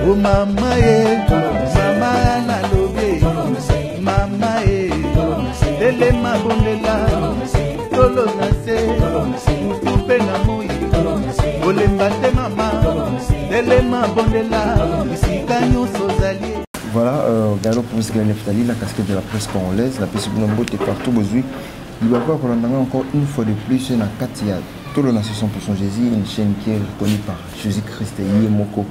Oh mama ye, mama na lobe, mama ye, dele ma bondela, tolo na se, mutupe na moi, olemba te mama, dele ma bondela, isikanyo sozali. Voilà, Gallo pour ce Neftali, la casquette de la presse congolaise, la presse de partout aujourd'hui. Il va voir qu'on a encore une fois de plus une Katia. Tout le nation 100% Jésus, une chaîne qui est reconnue par Jésus-Christ et Yemoko.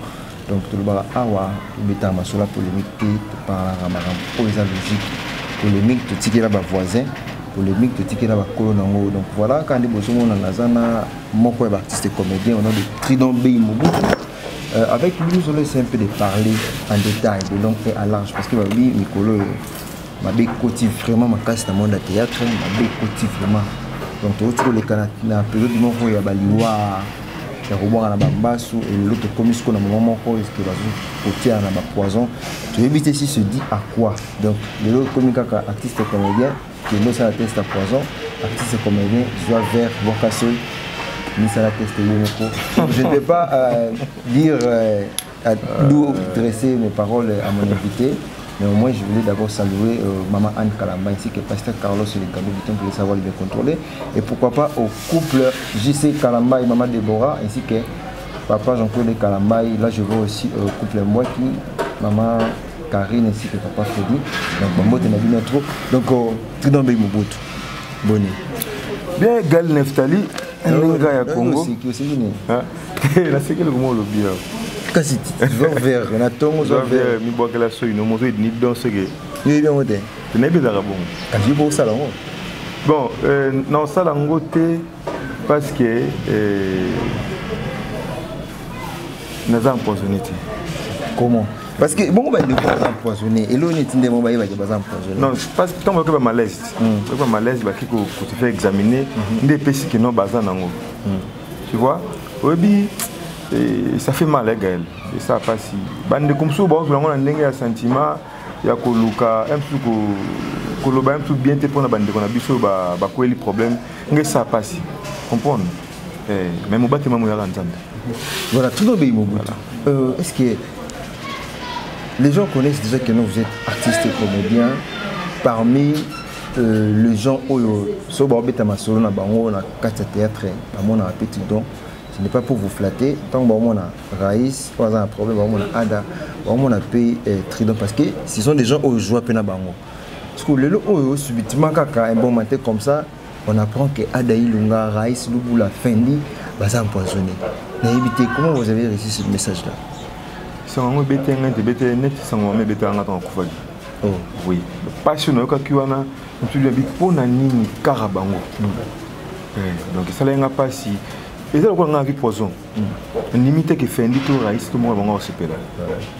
Donc tout le monde awa, il met en sur la polémique par la ramaram, pour les logiques, polémique de ticket là-bas voisin, polémique de ticket là-bas colonango. Donc voilà, quand on est besoin de Nazana, mon artiste et comédien, on a de Tridon Beimobu. Avec lui, nous allons essayer un peu de parler en détail, de long et à large, parce que lui, Nicolo, m'a bécoté vraiment ma casse dans le monde de théâtre, m'a bécoté vraiment. Donc, tu retrouves les canaux, dans la période du moment où il y a Baliwa, il y a Robert à la Bambassou, et l'autre commis qu'on a un moment où il y a côté à la poison. Tu veux éviter si se dit à quoi. Donc, l'autre commis artiste et comédien, qui est à la test à poison, artiste et comédien, joie vert, vocation. Je ne vais pas dire d'où dresser mes paroles à mon invité, mais au moins je voulais d'abord saluer Maman Anne Kalamba ainsi que Pasteur Carlos et les Gabou Biton pour les savoir bien contrôler. Et pourquoi pas au couple JC Kalamba et Maman Déborah ainsi que Papa Jean-Claude Kalamba. Là je vois aussi au couple moi qui Maman Karine ainsi que Papa Freddy. Donc Bambo Tenabi trop. Donc tout dans le Mobutu. Bonne. Bien Gal Neftali. Ninga ya Congo. La séquelle comment le bien. Kasi tu vas vers na tongo zo vers mi bois que la soy no mozo ni dans ce que. Oui bien moté. Tu n'es pas d'arabon. Quand je bois ça là. Bon, non ça là ngoté parce que nous avons empoisonné. Comment? Parce que bon bah de quoi empoisonné et l'on est tinde bon bah il va pas empoisonné. Non, parce que tant que pas malaise. Pas malaise bah qui ko te fait examiner des pécis qui non bazan nango. Tu vois? Oui, ça fait mal à Gaël. Et ça passe. Bande comme ça bah on a un sentiment ya ko luka un peu ko lo ba un peu bien te pour na bande qu'on a biso ba ko les problèmes ngai ça passe. Comprendre? Même au bâtiment mo ya nzambe. Voilà, tout le monde est-ce que les gens connaissent déjà que vous êtes artiste et comédien. Parmi les gens qui sont en théâtre, ce n'est pas pour vous flatter. Tant que vous avez Raïs, vous avez un problème, vous avez Ada, vous avez payé Tridon parce que ce sont des gens qui jouent à peine à Bango. Parce que les gens subitement, quand un bon matin comme ça, on apprend que Ada Ilunga, Raïs, Lubula, Fendi, va empoisonner. Comment vous avez réussi ce message-là? Oh oui, passionné quand tu as un peu de pour nani carabango. Donc ça n'est pas si et ça on a vu poison. Limite que fait tout raïs tout monde va se perdre.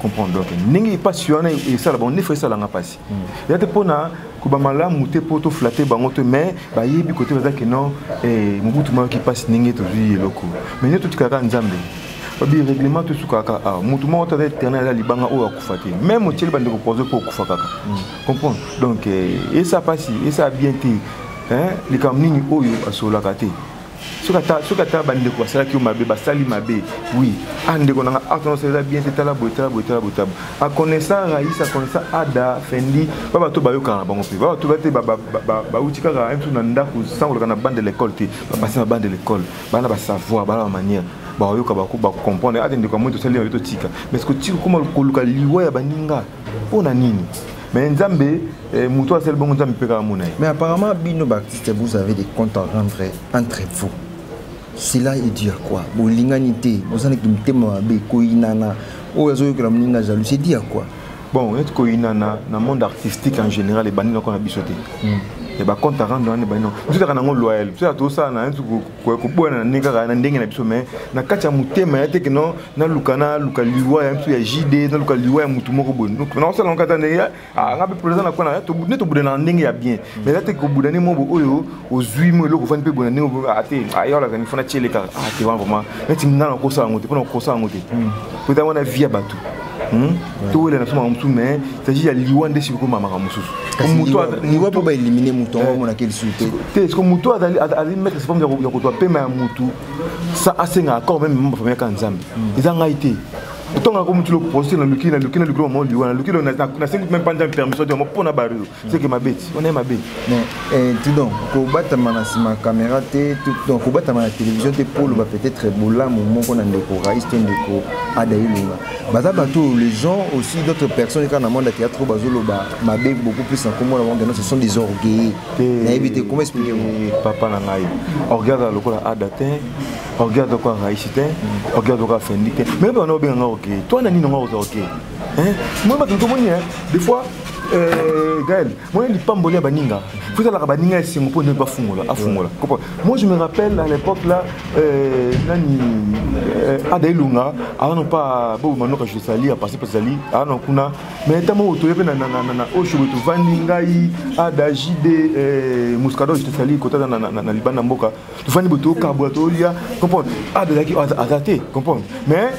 Comprendre donc n'est pas passionné et ça on ne fait ça là n'a pas si. Il y a des pona kubamala muté pour te flatter bango te mais ba yebi côté va que non et mubutu ma qui passe ningi to vie loko. Mais ne tout kaka nzambe. Babi règlement tout ce kaka ah mutu ma ota éternel libanga o akufati même au bande ko poser pour kufaka comprendre donc et ça passe et ça bien été hein les kamnini oyo asola kate sukata bande ko sala ki mabe ba sali mabe oui ande ko na aton ça bien été la bota a connaissant raïs a connaissant ada fendi baba to bayo kana bango pe baba to bate ba utika ka un tout na ndako sans na bande de l'école te ba passer na bande de l'école bana ba savoir bana manière ba yo ka ba comprendre atende ko moto sali to tika mais ce que tu comment ko luka liwa ya baninga pona nini mais nzambe muto asel bongo nzambe peka mona. Mais apparemment Bino Baptiste vous avez des comptes à rendre entre vous. Cela est dû à quoi? Bolinganité, vous avez un thème avec Koinana, ou vous avez un jaloux, c'est dû à quoi? Bon, être Koinana, dans le monde artistique en général, les bannis qu'on a bichoté. Et bah compte à rendre dans les bannis. Vous êtes un loyal. Vous êtes tout ça, na nega na ndenge na biso mais na kati ya mutema ya teke non na lukana lukaliwa ya mtu ya JD na lukaliwa ya mutu moko bon. Donc na osala nkata ne ya ngabe président na kwa na to budne to budena ndenge ya bien. Mais là teke budane mo bo oyo ozui mo eloko fani pe bonane mo ate ayola ka ni fona chele ka te wa vraiment. Mais tinga na ko sala ngote pona ko sala ngote. Peut-être on a via bateau. Tout le monde mais il s'agit de liwan de siko mama mususu. Ni wa pour éliminer mouton on a quel souhaité. Est-ce que mouton a mettre cette forme de ko to pema mutu ça asenga encore même famille kan nzambe. Ils ont été Tant que tu le postes dans le kilo, moment du le kilo n'a même pas de permission de mon pona barrio. C'est que ma bête, on est ma bête. Mais tout donc, pour battre ma caméra, donc pour battre ma télévision, pour le peut-être boula, mon qu'on a un décoraïste, un déco adaïlunga. Baza bateau, les gens aussi, d'autres personnes qui ont un monde de théâtre, ma bête beaucoup plus en commun avant que ce sont des orgueils. Comment expliquer papa Nangaï, regarde le coup à Adatin, regarde quoi Raïsité, regarde quoi Fendité. Mais on a bien ok. Toi, Nani, non, ok. Moi, des fois, Gaël, moi, je ne pas me baninga. Il faut que la baninga est un peu ne pas fondre. Moi, je me rappelle à l'époque là, Nani, Adaïlunga, alors non pas, bon, maintenant que je sali, à passer par sali, alors non, kuna, mais tellement autour de nana, au cheveu tout Vandingaï, Adajide, Muscado, je te sali, côté dans Liban Namboka, tu fais des boutons, carboato, il y a, comprends, Adaki, Azate, comprends, mais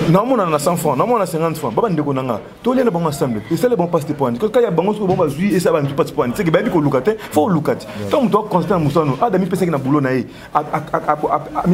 non, on a 100 francs, non, on a 50 francs. Baba ndeko nanga. Tous les bons ensemble. Et ça les bons passe des points. Quand il y a bon bon bazui et ça va nous passe points. C'est que baby ko lukate, faut lukate. Tant toi constant musano. Adami pesa ki na boulot na e.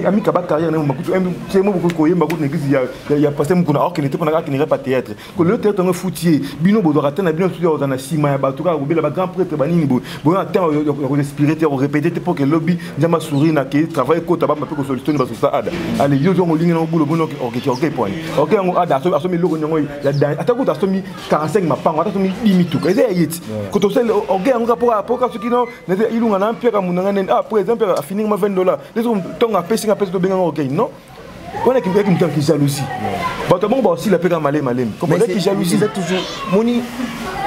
Ami kaba carrière na makutu. C'est moi beaucoup ko yemba ko n'existe il y a passé mukuna or qui n'était pas qui n'irait pas théâtre. Que le théâtre un foutier. Bino bodo rater na bino studio dans na sima ya batuka ko bela ba grand prêtre banini bo. Bo attend ko respirer ko répéter pour que lobby njama sourire na ke travail ko taba mpe ko solution ba ça ada. Allez yo zo ngolinga na boulot bono ok point. Ok, on a assommé le rognon, il y a d'ailleurs assommé 45 ma pan, on a assommé 10 tout. Et c'est yit. Quand on sait, ok, on rapport à ce qui n'ont, ils ont un empire à mon après exemple à finir ma $20. Les autres temps à pêcher de bien ok, non? On a quelqu'un qui jalousie. Bah tout le monde aussi la paix malé. Comment est-ce qui jalousie? C'est toujours moni.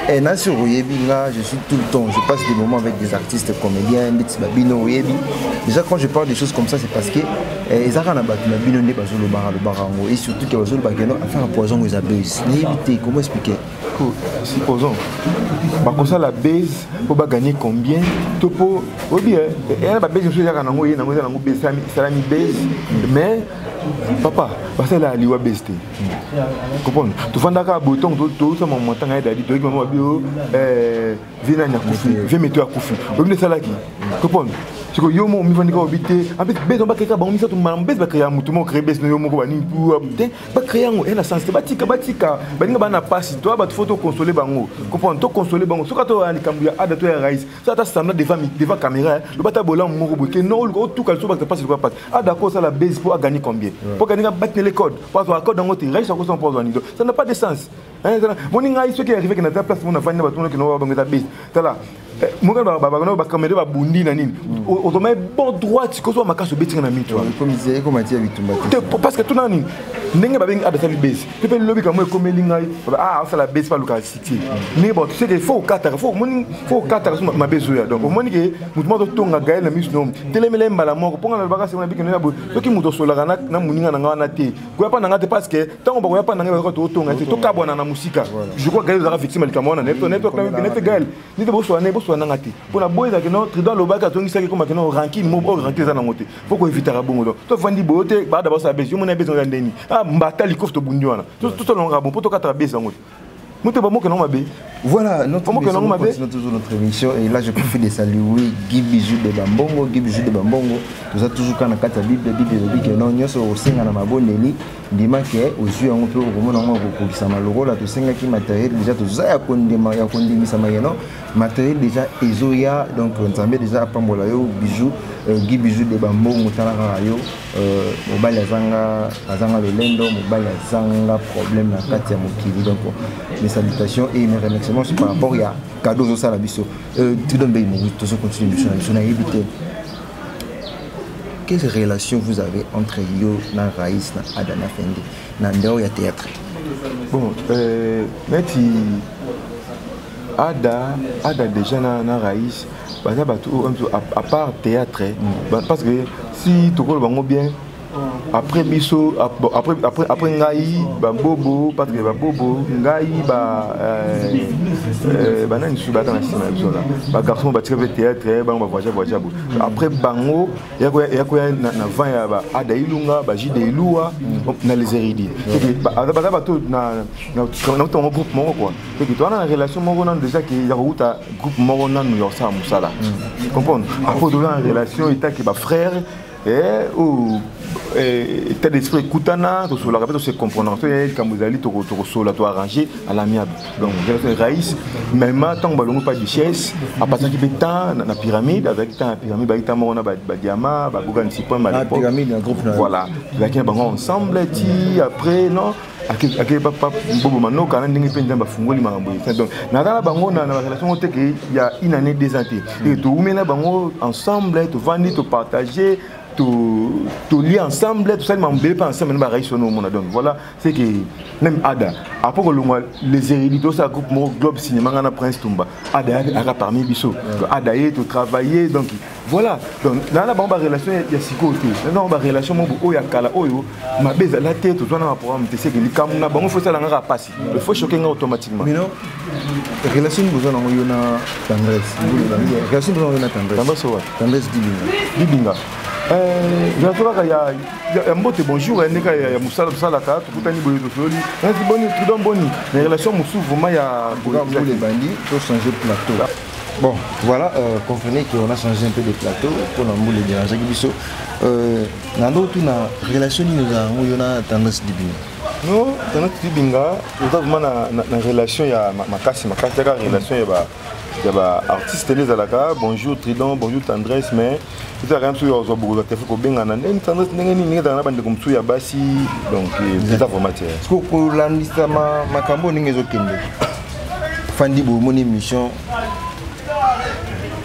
Et là sur Oyebinga, je suis tout le temps, je passe des moments avec des artistes comédiens, Babino Oyebi. Déjà quand je parle des choses comme ça, c'est parce que les Arabes Babino ne pas le barango et surtout que les Bagano a fait un poison aux abeilles. Comment expliquer? Supposons, comme ça la base pour gagner combien? Topo, ou bien, elle va baise, je suis là quand on est dans salami base, mais papa, parce que là il va baisser. Comprends? Tu fais d'accord bouton, tout ça mon montant est d'aller, tu vois bio, viens à Koufi, viens mettre à Koufi. Au milieu de ça là qui, comprends? C'est que yo mon mi vandi ko habiter en fait besoin ba keka ba mi ça tout mal besoin ba créer mutu mo créer besoin yo mo ko ba ni pour habiter ba créer ngo et la sens batika ba ninga ba na passe toi ba photo consoler bango comprendre to consoler bango so ka to ani kambuya ada to ya raise ça ta standard devant caméra le bata bola mo ko boté non le tout calso ba passe quoi passe ah d'accord ça la base pour gagner combien pour gagner battre les codes parce que code ngo te raise ça ko son pour ni ça n'a pas de sens hein mon ninga ce qui arrive que na ta place mon afanya ba tout que no ba ngeta base ça là mon gars ba caméra ba bundi na nini automate bon droite que soit ma casse betting na mitwa comme disait comme Mathieu Bitumba parce que tout nani ndenge ba bengi adasa base tu peux lobby comme comme lingai ah ça la base pas le cas city mais bon tu sais qu'il faut 4 faut 4 ma base donc au moins que mutumo to tonga gael na miss nom telemele mbala moko ponga na baka sema bikeno yabo to ki muto sola na muninga na ngana te ko pa na ngate parce que tango ba ko pa na ngaba ko to tonga te to kabona na musika je crois gael za victime le camona net na net gael ni te bo so na ngati pour la boy da que notre dans le baka tongi ça comme que non ranking mo ranking ça na ngote faut ko éviter à bongo to vandi bote ba d'abord ça base yo mona besoin ndeni ah mbata likof to bundiwa na tout le long pour to kata base ngote muté ba mo que non mabe. Voilà, notre toujours notre émission et là je profite de saluer Guy Bijou de Bambongo, tout ça toujours quand on a la Bible dit que non nyoso osenga na mabonde ni ndima ke ozu yango pe okomona ngo kokisa maloko la tosenga ki matériel déjà tout ça ya kondimisa mayeno matériel déjà ezoya donc nzambe déjà apambola yo Bijou Guy Bijou de Bambongo talaka yo mobali azanga lolendo mobali azanga problème na kati ya mokili donc mes salutations et mes remerciements par rapport à cadeaux au salaire biso tu donnes bien tout ce continue mission na éviter quelle relation vous avez entre yo na Raïs na Adana Fendi na ndeo ya théâtre bon meti Ada déjà na Raïs baza batu à part théâtre parce que si tu connais bango bien après biso après ngai ba bobo parce que ba bobo ngai ba nani suba dans la cinéma biso là ba garçon ba tirer théâtre ba voyager après bango ya ko na van ya ba Ada Ilunga ba Jide Ilua na les héridi ba to na ton groupe moko quoi et que toi na relation moko na déjà qui ya route groupe moko na yo ça musala comprendre après de la relation état que ba frère ou état d'esprit écoutana, tout cela, rappelle, c'est comprenant. Quand vous allez, tout cela, tout arranger à l'amiable. Donc, raïs, même tant que vous pas de richesse, à partir de temps, dans la pyramide, avec la pyramide, il y a un diamant, la pyramide, un groupe. Voilà. Il y a un ensemble, après, non. Il y a une année des années. Et tout le monde ensemble, tout vendre, tout partager, tout lier ensemble, tout ça, mais pas ensemble, donc voilà, c'est que même Ada, après les héréditaux, ça groupe Globe Cinéma, on a Prince Tumba. Ada a parmi Bissot. Ada est tout travailler, donc voilà. Donc dans la relation, il y a six côtés. Dans la relation, il y a Kala, ma baise la tête, tout ça, on a un programme, tu sais que les cameras, il faut ça, on a passé. Il faut choquer automatiquement. Mais non, la relation, vous en avez une tendresse. La relation, vous en avez une tendresse. Tendresse Dibinga. Il y a un mot de bonjour, il y a Moussa Salaka, tout le monde est bon. Les relations vraiment, il y a les bandits, il faut changer de plateau. Bon, voilà, comprenez qu'on a changé un peu de plateau pour nous les déranger. Dans d'autres relations, nous avons une tendance Dibinga. Non, tendance Dibinga, nous avons une relation, il y a ma casse, relation, il y a artiste les alaka, bonjour Trident, bonjour Tendresse, mais il y a rien sur les beaucoup de téléphone bien en année, Tendresse n'est dans la bande comme ça, Bassi, donc c'est ça pour matière. Est-ce que pour l'annista ma cambo n'est pas ok? Fandi mon émission,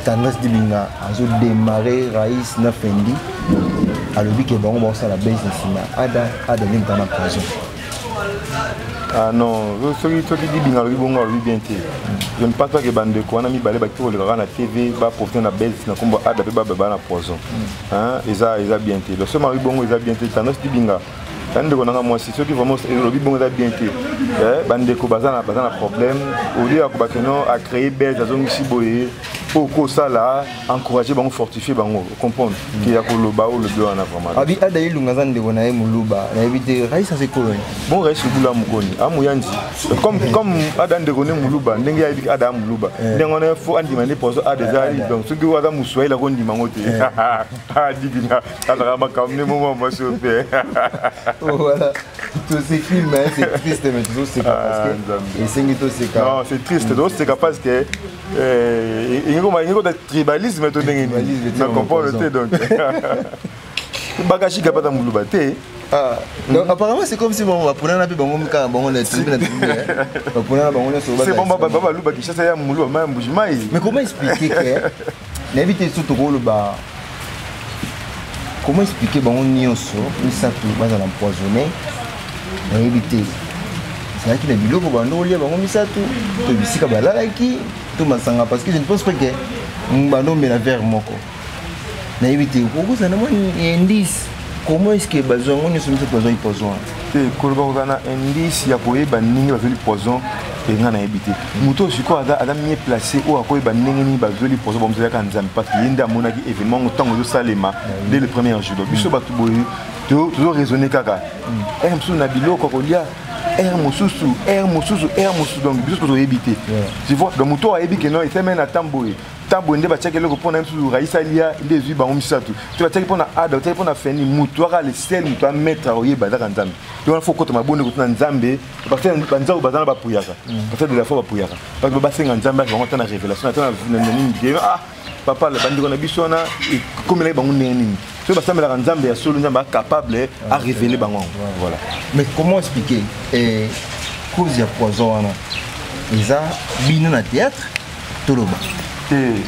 Tendresse Dibinga a démarré Raïs na Fendi, à l'objet que bon on ça la base ici, Ada n'est dans la prison. Ah non, ce qui dit bien, bien. Je ne pense pas que bande de quoi on a mis balai pour le la TV, va profiter de la belle, na combo Ada ba na poison. Hein, ils a bien été. Le seul bon ils a bien été, Tendresse Dibinga. Quand on a moi ceux qui vraiment le bon ils a bien été. Bande de ko bazana problème, au lieu à créer belle dans une ciboye. Pour ça là, encourager, fortifier, comprendre qu'il y a le bas ou le bleu en avant. Abi Adaï Lungazan de Bonaï Moulouba, éviter Raïs à ses colonies. Bon, reste Boula Moukoni, à Mouyandi. Comme Adam de Goné Moulouba, Nenga Adam Moulouba. On a faut en demander pour ça à des alliés. Donc, ce que Adam Moussoué, la Gondi Mangoté. Ah, Divina, alors ma comme les moments, moi je fais. Voilà, tous ces films, c'est triste, mais toujours c'est pas parce que. Et c'est non, c'est triste, donc c'est parce que. Il y a un tribalisme, mais comprend le thé donc. Bagashi qui a pas de mouloubaté. Donc apparemment c'est comme si on va prendre un peu bon cas bon les tribunaux on prendre bon les sur c'est bon baba louba qui chasse ya moulou ma mbujima. Mais comment expliquer que n'éviter surtout le bas. Comment expliquer bon nyonso ni ça tout va dans empoisonné éviter. C'est là qu'il a biloko bando lia bango misatu to bisika balala ki to masanga parce que je ne pense pas que bando mais la vers moko na éviter ko ça na mo indice comment est-ce que bazon on se met poison poison te ko ba na indice ya ko yeba ningi bazoli poison et ngana éviter muto siko ada mieux placé ou ko yeba ningi ni bazoli poison bon mzaka nzambe parce que yenda monaki événement autant de salema dès le premier jour donc biso batu boye toujours raisonner kaka msu na biloko ko lia donc bis que éviter tu vois donc moto a évité non il fait même à tambour ndé ba tcheke loko pona msu raisa lia ndé zui ba misatu tu vas tcheke pona ada tu pona feni moto a le sel moto a mettre oye ba za nzambe donc il faut que ma bonne ko na nzambe parce que banza bazana ba puyaka parce que de la fois ba puyaka parce que ba senga nzambe ba tana révélation tana nini papa le bandi kona bisona comme les bango nini so ba samela nzambe ya solo nzambe capable à révéler bango voilà. Mais comment expliquer cause ya poison wana eza bino na théâtre toloba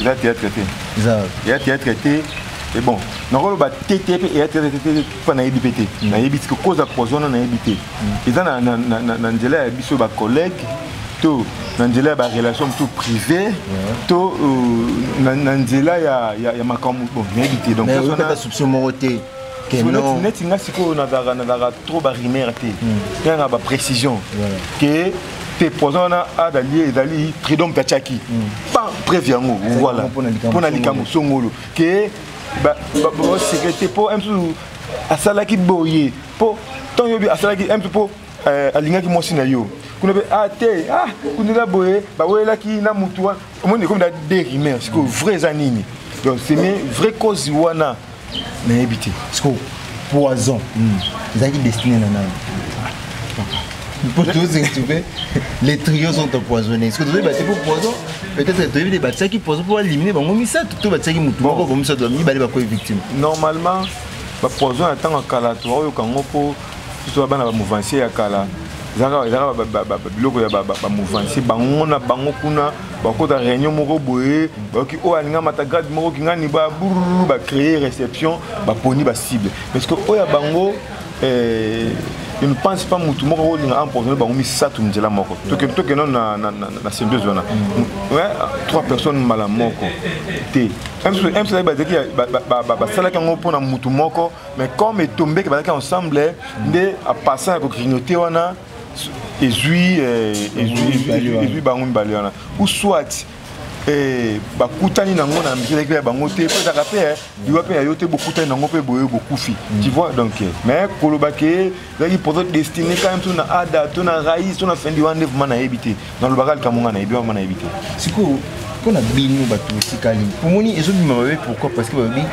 la théâtre traité et bon non ba TTP et TTP pas na EBPT na EBT cause ya poison na EBT eza na njela ya biso ba collègue to nanjela ba relation tout privé to nanjela ya makambo bon éviter donc ça on a soupçon moroté que non net nga siko na trop ba rimer té nga ba précision que te poison na adali ezali tridom tachaki pas préviango voilà pour na likamu songolo que ba sécurité pour un peu asalaki boye pour ton yobi asalaki un peu pour alingaki mosi na yo kuna be ate kuna boye ba wela ki na mutu on est comme des rimes c'est que vrai zanini donc c'est mes vraies causes wana mais éviter parce que poison ils qui destiné à nana pour tous les trios sont empoisonnés est-ce que tu vas pour poison peut-être tu des bâtiments qui poison pour éliminer bon ça tout bâtiment qui mutu bon comme ça doit mi bali ba ko victime normalement ba poison attend en kala to yo kango po to ba na mouvance ya kala zaka biloko ya ba mouvance bango na bango kuna ba ko da réunion moko boye ba ki o alinga matagrade moko ki ngani ba ba créer réception ba poni ba cible parce que o ya bango je ne pense pas que tout le monde a empoisonné ça tout le monde. Tout que non na symbiose là. Ouais, 3 personnes mal à moko. Même si ça va dire que ça là quand on prend mutu moko, mais comme est tombé que va ensemble de à passer à grignoter wana et jui bango baliana ou soit bakutani nango na mbiki ya bango te pe zaka pe liwa pe ayote bokutani nango pe boye bokufi tu vois donc mais kolobake zaki pour notre destinée quand même na ada to na raïs to na fendi wande vraiment na ebité dans le bagal kamonga na ebima na ebité siko kona binu batu sikali pomoni ezo bima babe pourquoi parce que babi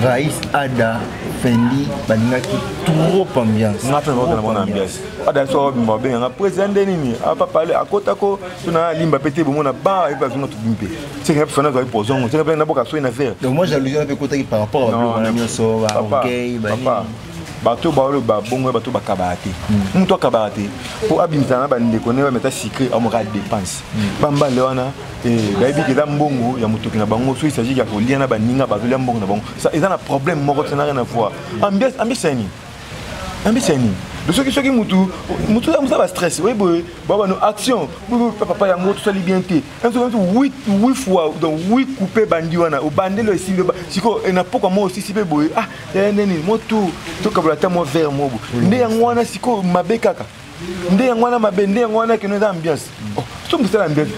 raïs ada fendi balinga ki trop ambiance na pe na bonne ambiance ada so bima babe nga président nini a pas parler à côté ko to na limba pété bomona ba e ba zunga to bimpe c'est que fana za poison c'est que na boka so ina faire donc moi j'allusion avec côté par rapport à la so okay papa bato baolo ba bongo bato bakabate muto kabate pour abimisa na bande ko ne ba meta secret amoka dépense bamba lewana baby ki da mbongo ya muto kina bango so il s'agit ya ko liana baninga bazolia mbongo na bango ça ils ont un problème moko ça n'a rien à voir ambiance ni de ceux qui mutu ça va stress oui boy baba no action papa ya moto ça li bien té un peu 8 fois donc 8 coupé bandi wana au bandelo ici siko na poko mo aussi sipe boy ah neni moto to kabla ta mo vers mo nde yangwana siko mabekaka nde yangwana mabende yangwana que nous ambiance oh tout ça l'ambiance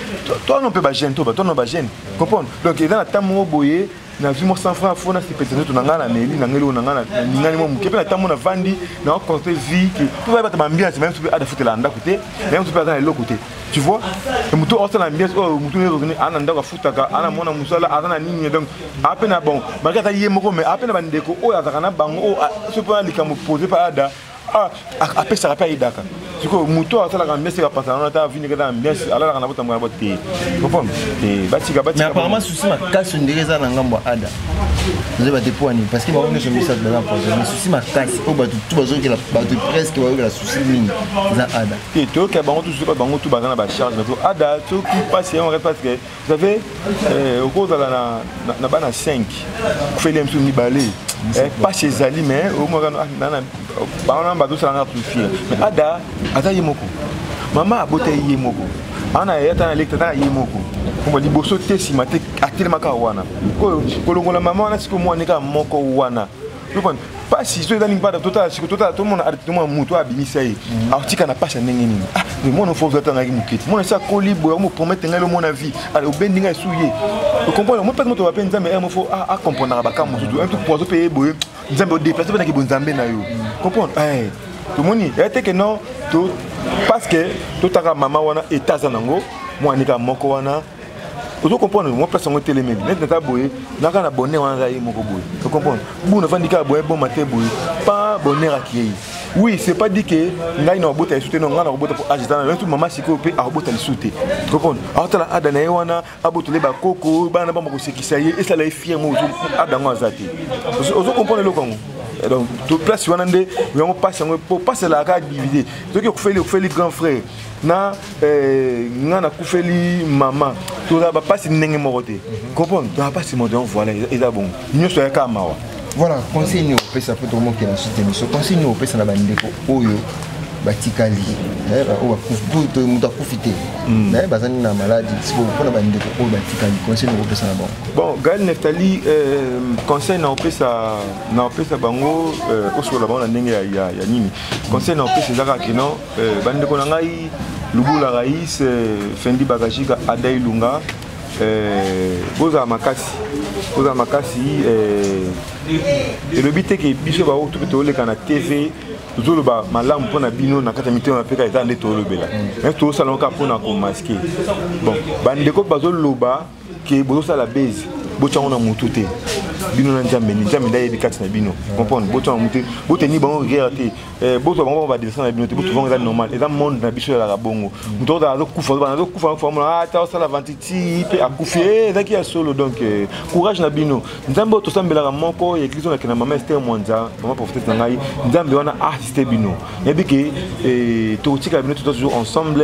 toi non peut ba gêne toi non ba gêne comprendre donc il dans ta mo boyer na vimo 100 francs fona si peut-être to nangana meli nangelo nangana ningani mo mukepe na tamu na vandi na compter vie que tout va être ambiance même si ada futé la nda côté même si peut-être l'autre côté tu vois et muto hors l'ambiance oh muto ne revenu ana nda ka futaka ana mona musala ana nini donc à peine bon malgré ta yemoko mais à peine bandeko o ya kana bango o ce point likamo poser pas ada après ça rappelle Idaka. Du coup, muto a la ambiance va passer on a vu que dans ambiance alors on a pas moi te comprendre et batika mais apparemment souci ma casse ndireza na ngambo ada vous avez des points parce que on est sur ça dans la mais souci ma casse au batu tout bazo que la batu presque va la souci mini za ada et to que bango tout pas bango tout bazana ba charge mais ada to qui passe on reste parce que vous savez au cours de na bana 5 fait les msumi balé pas chez Ali mais au moins on bazo ça na tout fier mais ada yemoko mama abote yemoko ana yata na lecteur yemoko ko liboso te simate atelema ka wana ko kolongola mama wana siko mwana ka moko wana donc pas si so dans l'impa total siko total tout le monde arrête moi muto abimisa yi artika na pasha ndenge nini ah mais moi non faut attendre na muketi moi ça ko libre mo promettre ngalo mon avis alors obendinga souiller vous comprenez moi pas moto va penza mais il faut à comprendre ba ka mutu un truc pour payer boye nzambe déplacer ba ki bonzambe na yo comprendre tout le monde est que non tout parce que tout ta maman wana état zanango moi nika moko wana vous comprenez moi personne télé mais neta boye naka na bonheur wana yi moko boye vous comprenez bu na vandika boye bon matin boye pas bonheur akiyei oui c'est pas dit que ngai na bota isute no ngana bota pour agiter na tout maman siko pe a bota isute vous comprenez atala ada na wana abotole ba koko bana ba moko sekisa ye et ça la fier mo ada ngazati vous comprenez le Congo donc tout place wanande on passe pour passer la carte diviser ce que fait les grands frères na ngana kufeli maman tout ça va passer ndenge moroté comprendre tu vas passer mon voilà et là bon nous soyons comme mawa voilà conseil ni opé ça pour tout le monde qui a soutenu ce conseil ni opé ça na bandeko oyo batikali o tout muta profiter mais bazani na maladie si vous prenez bandeko oyo batikali conseil ni opé ça na bon Gaël Neftali conseil na opé ça bango au sur la bande ndenge ya nini conseil na opé c'est ça que non bandeko na ngai Lubula Raïs Fendi Bagajika Adai Lunga Boza Makasi et le but est que biso ba tout to le kana TV zolo ba malamu pona bino na kata mitema peka ezande to le bela mais to salon ka pona ko masquer bon bandeko bazolo ba que bozo sala base bo tchanga na mututé bino na nzambe ni nzambe ndaye bikati na bino comprendre boto monter boto ni bon regarder boto bon va descendre na bino te boto vont normal et dans monde na biso la bongo muto da zo kufa formula ta ça la ventiti pe akufi daki ya solo donc courage na bino nzambe to sambela moko église na kina mama Esther Mwanza mama prophète ngai nzambe wana artiste bino yebi ke to tika bino toujours ensemble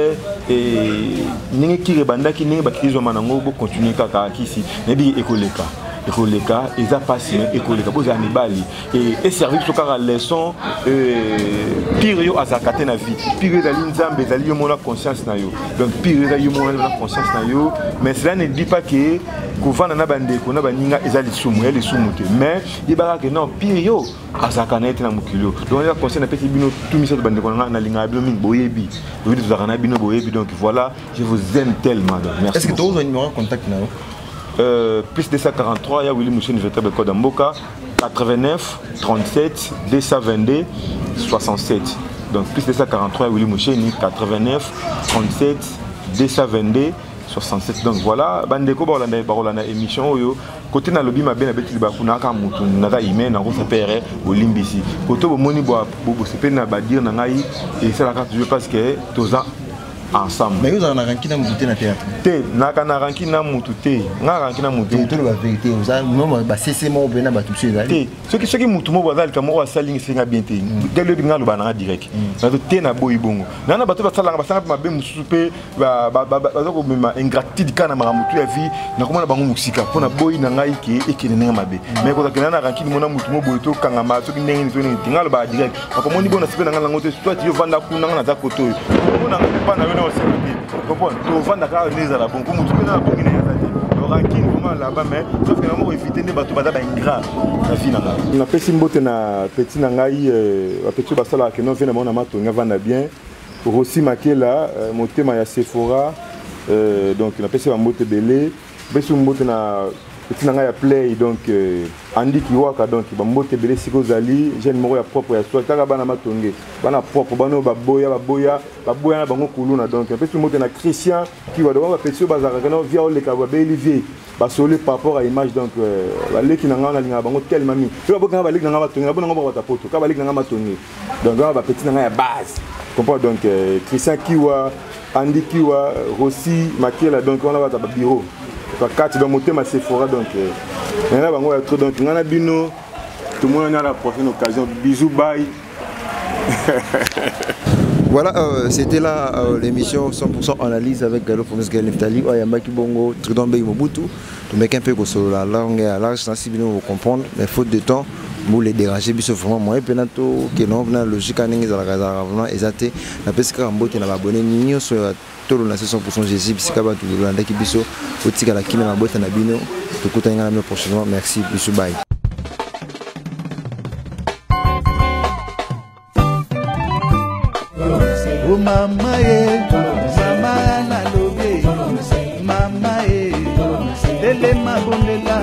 et ningi ki rebandaki ningi bakizo manango bo continuer kaka kisi yebi ekoleka ils a passé écoleka pour les bali et servir sur la leçon pire yo azakate na vie pire dans l'inzambe zali yo mona conscience na yo donc pire za yo mona conscience na yo mais cela ne dit pas que kovana na bande ko na baninga ezali sumu ya lisumu te mais dibara que non pire yo azakana ete na mukilo donc la conscience na petit bino tout misa bande ko na linga bino min boyebi oui vous zakana bino boyebi donc voilà je vous aime tellement merci. Est-ce que tu as un numéro contact na plus 243, il y a Willy Mouché, véritable code Mboka, 89 37 222 67. Donc plus 243, Willy Mouché, 89 37 222 67. Donc voilà, Bandeko Barolana émission, côté na lobby ma bien avec le bakuna ka mutu na ime na ko sapere olimbisi. Côté bo moni bo sepe na badir na ngai et c'est la carte je parce que toza ensemble. Mais vous en avez ranki na mutu na théâtre. Te na kana ranki na mutu te. Na ranki na mutu. Tout la vérité, vous avez non ba cessé mo bena ba toucher là. Te. Ce qui mutu mo bazal ka mo saling singa bien te. Dès le binga lo bana direct. Na to te na boy bongo. Na na bato ba salanga ba sanga ma be musupe ba ko mema ingratitude kana ma mutu ya vie na ko na bango musika pona boy na ngai ke ekene na mabe. Mais ko ka na ranki mo na mutu mo boy to kanga ma to kinenge to ni tinga lo ba direct. Ko moni bona sipe na ngala ngote soit yo vanda ku na za koto. Ko na pa na on s'est rappelé. Comprends? Tu vas dans la nez à la bonne. Comme tu peux dans la bonne, il y a le ranking vraiment là-bas, mais sauf que nous éviter de battre badaba ingrat. La vie n'a pas. On a fait simbote na petit nangai, petit basala que nous venons mon amato, on va bien. Rossi Makela, monter ma Sephora, donc on a fait simbote belé. Besu simbote na petit nangai play donc Andy Kiwaka donc bambote belé sikozali, jeune moro ya propre ya soi. Taka bana matonge, bana propre, bana baboya na bango kuluna donc un peu tout le monde na Christian qui va devoir petit bazaka kana via le ka ba Olivier ba solé par rapport à image donc ba leki na ngana linga bango tellement mi to ba ba leki na ngaba tonga bona ngaba tapoto ka ba leki na ngaba tonga donc ba petit na ya base comprends donc Christian Kiwa Andy Kiwa Rossi Makela donc on va ta bureau ba carte dans monter ma Sephora donc na bango ya trop donc ngana bino tout le monde a la prochaine occasion bisous bye. Voilà, c'était là l'émission 100% analyse avec Gallo Promise Gaël Neftali, Oyambaki Bongo, Trudon Bey Mobutu. Tu mets un peu sur la langue et à l'âge, si vous comprendre, mais faute de temps, vous les déranger, puis vraiment, moi, penato, que non, la logique à n'engue à la casa, vraiment, exacté, la pesca en beauté, n'a pas abonné, ni sur tout le 100% Jésus, puis c'est tout le monde qui biso, au tika la kina, la boîte à Nabino, tout le temps, prochainement, merci, bisous, bye. Oh mama ye, mama na lobe, mama ye, lele mabondela.